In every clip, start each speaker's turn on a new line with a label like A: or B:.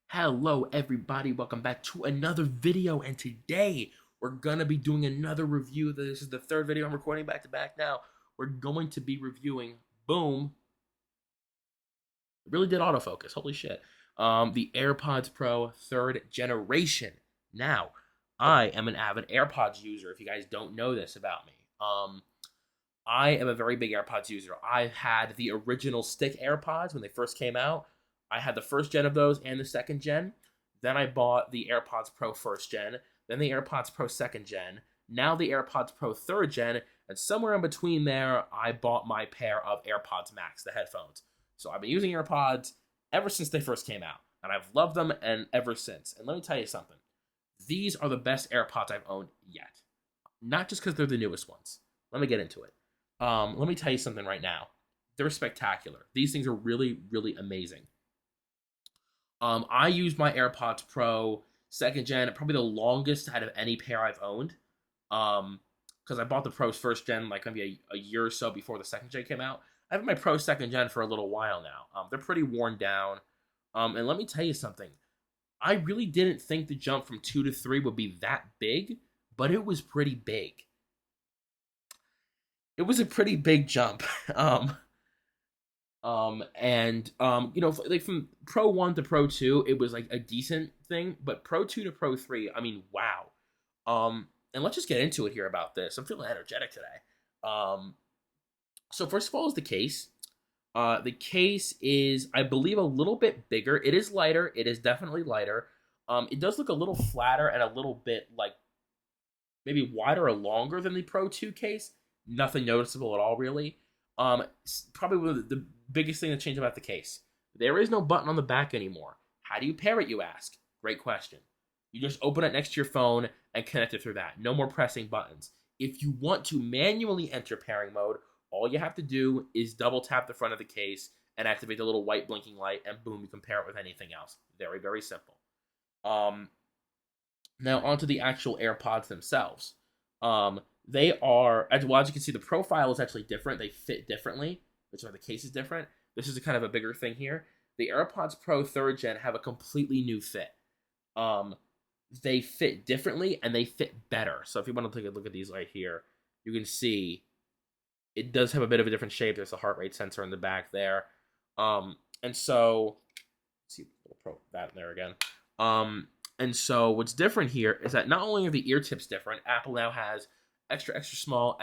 A: Hello everybody, welcome back to another video, and today we're gonna be doing another review. This is the third video I'm recording back to back now. We're going to be reviewing, boom, it really did autofocus, holy shit, the AirPods Pro 3rd generation. Now, I am an avid AirPods user, if you guys don't know this about me. I am a very big AirPods user. I had the original stick AirPods when they first came out. I had the first gen of those and the second gen. Then I bought the AirPods Pro first gen, then the AirPods Pro second gen, now the AirPods Pro third gen, and somewhere in between there, I bought my pair of AirPods Max, the headphones. So I've been using AirPods ever since they first came out, and I've loved them and ever since. And let me tell you something. These are the best AirPods I've owned yet. Not just because they're the newest ones. Let me get into it. Let me tell you something right now. They're spectacular. These things are really, really amazing. I used my AirPods Pro second gen, probably the longest out of any pair I've owned. Because I bought the Pro's first gen like maybe a year or so before the second gen came out. I've had my Pro second gen for a little while now. They're pretty worn down. And let me tell you something. I really didn't think the jump from 2 to 3 would be that big, but it was pretty big. It was a pretty big jump. Like from Pro 1 to Pro 2, it was like a decent thing, but Pro 2 to Pro 3, I mean, wow. And let's just get into it here about this. I'm feeling energetic today. So first of all is the case. The case is, I believe, a little bit bigger. It is lighter. It is definitely lighter. It does look a little flatter and a little bit like maybe wider or longer than the Pro 2 case. Nothing noticeable at all, really. Probably one of the biggest thing that changed about the case. There is no button on the back anymore. How do you pair it, you ask? Great question. You just open it next to your phone and connect it through that. No more pressing buttons. If you want to manually enter pairing mode, all you have to do is double tap the front of the case and activate the little white blinking light, and boom, you can pair it with anything else. Very, very simple. Now onto the actual AirPods themselves. They are, as you can see, the profile is actually different. They fit differently, which is why the case is different. This is kind of a bigger thing here. The AirPods Pro 3rd gen have a completely new fit. They fit differently and they fit better. So if you want to take a look at these right here, you can see it does have a bit of a different shape. There's a heart rate sensor in the back there. And so, let's see, that in there again. And so what's different here is that not only are the ear tips different, Apple now has extra small,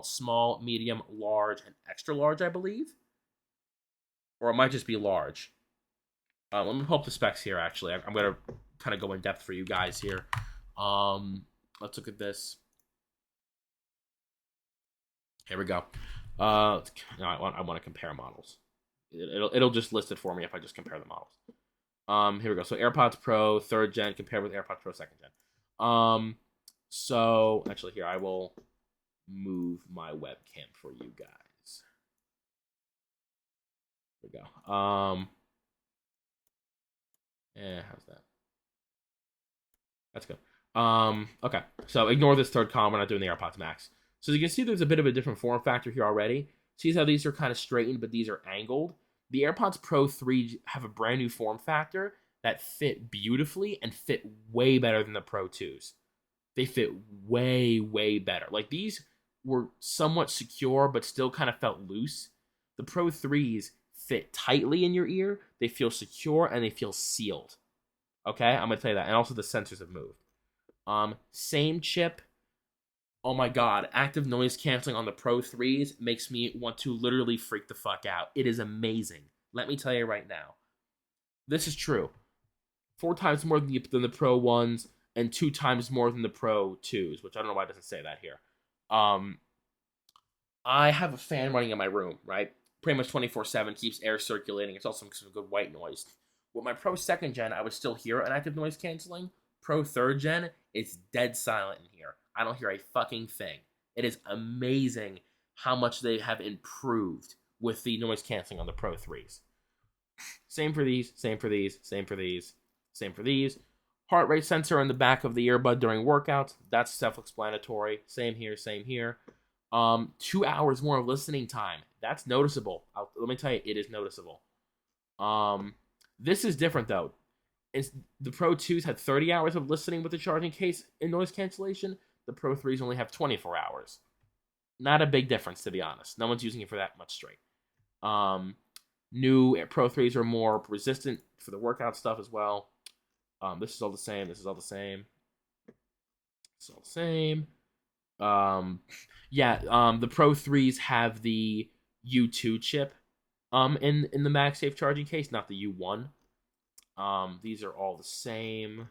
A: small, medium, large, and extra large, I believe. Or it might just be large. Let me pull up the specs here, actually. I'm going to kind of go in depth for you guys here. Let's look at this. Here we go. I want to compare models. It'll just list it for me if I just compare the models. Here we go. So AirPods Pro 3rd gen compared with AirPods Pro 2nd gen. So actually here I will move my webcam for you guys. Here we go. How's that? That's good. Okay. So ignore this third column. We're not doing the AirPods Max. So you can see there's a bit of a different form factor here already. See how these are kind of straightened, but these are angled. The AirPods Pro 3 have a brand new form factor that fit beautifully and fit way better than the Pro 2s. They fit way, way better. Like, these were somewhat secure, but still kind of felt loose. The Pro 3s fit tightly in your ear. They feel secure, and they feel sealed. Okay? I'm going to tell you that. And also, the sensors have moved. Same chip. Oh my god. Active noise canceling on the Pro 3s makes me want to literally freak the fuck out. It is amazing. Let me tell you right now. This is true. 4 times more than the Pro 1s, and 2 times more than the Pro 2s, which I don't know why it doesn't say that here. I have a fan running in my room, right? Pretty much 24/7, keeps air circulating. It's also some good white noise. With my Pro 2nd gen, I would still hear an active noise canceling. Pro 3rd gen, it's dead silent in here. I don't hear a fucking thing. It is amazing how much they have improved with the noise canceling on the Pro 3s. Same for these, same for these, same for these, same for these. Heart rate sensor in the back of the earbud during workouts. That's self-explanatory. Same here, same here. 2 hours more of listening time. That's noticeable. Let me tell you, it is noticeable. This is different, though. It's, the Pro 2s had 30 hours of listening with the charging case and noise cancellation. The Pro 3s only have 24 hours. Not a big difference, to be honest. No one's using it for that much straight. New Pro 3s are more resistant for the workout stuff as well. This is all the same. This is all the same. It's all the same. The Pro 3s have the U2 chip in the MagSafe charging case, not the U1. These are all the same.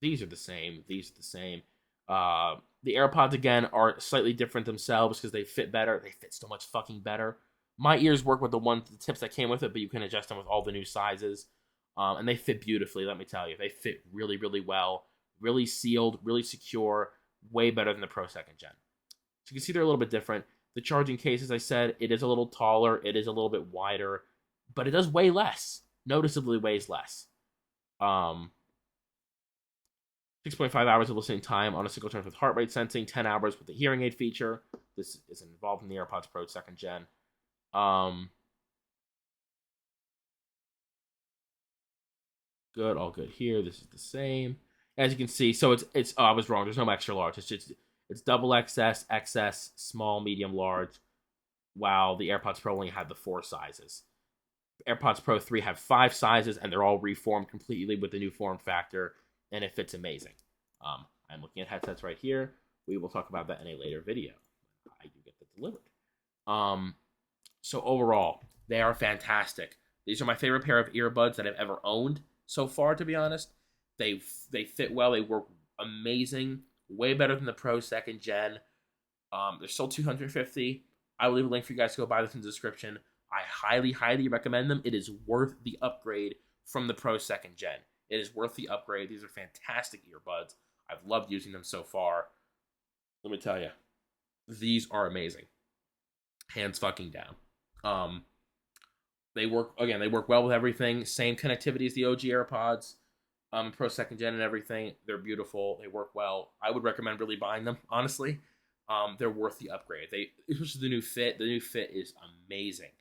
A: These are the same. These are the same. The AirPods again are slightly different themselves because they fit better. They fit so much fucking better. My ears work with the tips that came with it, but you can adjust them with all the new sizes. And they fit beautifully, let me tell you. They fit really, really well. Really sealed, really secure. Way better than the Pro 2nd Gen. So you can see they're a little bit different. The charging case, as I said, it is a little taller. It is a little bit wider. But it does weigh less. Noticeably weighs less. 6.5 hours of listening time on a single charge with heart rate sensing, 10 hours with the hearing aid feature. This is involved in the AirPods Pro 2nd Gen. Good, all good here. This is the same. As you can see, so it's I was wrong. There's no extra large. It's double XS, XS, small, medium, large. While the AirPods Pro only had the 4 sizes. AirPods Pro 3 have 5 sizes, and they're all reformed completely with the new form factor, and it fits amazing. I'm looking at headsets right here. We will talk about that in a later video. I do get that delivered. So overall, they are fantastic. These are my favorite pair of earbuds that I've ever owned so far, to be honest. They fit well. They work amazing. Way better than the Pro 2nd Gen. They're still $250. I will leave a link for you guys to go buy this in the description. I highly, highly recommend them. It is worth the upgrade from the Pro 2nd Gen. It is worth the upgrade. These are fantastic earbuds. I've loved using them so far. Let me tell you, these are amazing. Hands fucking down. They work well with everything. Same connectivity as the OG AirPods. Pro 2nd Gen and everything. They're beautiful. They work well. I would recommend really buying them, honestly. They're worth the upgrade. Especially the new fit. The new fit is amazing.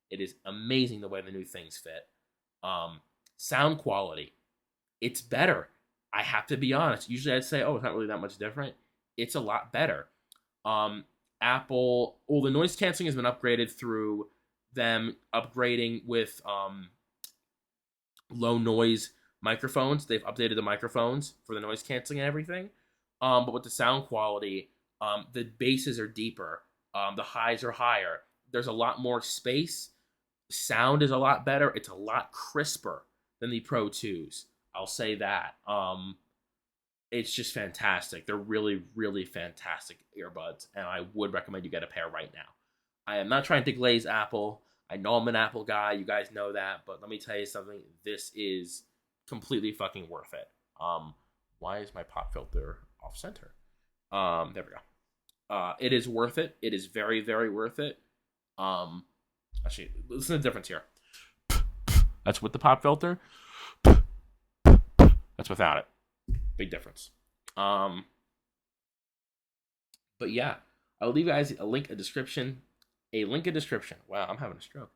A: It is amazing the way the new things fit. Sound quality. It's better. I have to be honest. Usually I'd say, oh, it's not really that much different. It's a lot better. Apple, the noise canceling has been upgraded through them upgrading with low noise microphones. They've updated the microphones for the noise canceling and everything. But with the sound quality, the basses are deeper. The highs are higher. There's a lot more space. Sound is a lot better. It's a lot crisper than the Pro 2s. I'll say that. It's just fantastic. They're really, really fantastic earbuds, and I would recommend you get a pair right now. I am not trying to glaze Apple. I know I'm an Apple guy. You guys know that, but let me tell you something. This is completely fucking worth it. Why is my pop filter off center? There we go. It is worth it. It is very, very worth it. Actually, listen to the difference here. That's with the pop filter. That's without it. Big difference. But yeah, I'll leave you guys a link in description. Wow, I'm having a stroke.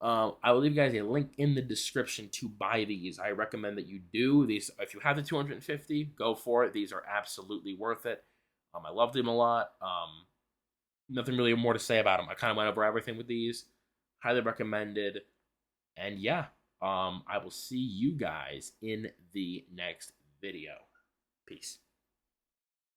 A: I will leave you guys a link in the description to buy these. I recommend that you do these. If you have the 250, go for it. These are absolutely worth it. I loved them a lot. Nothing really more to say about them. I kind of went over everything with these. Highly recommended. And yeah, I will see you guys in the next video. Peace.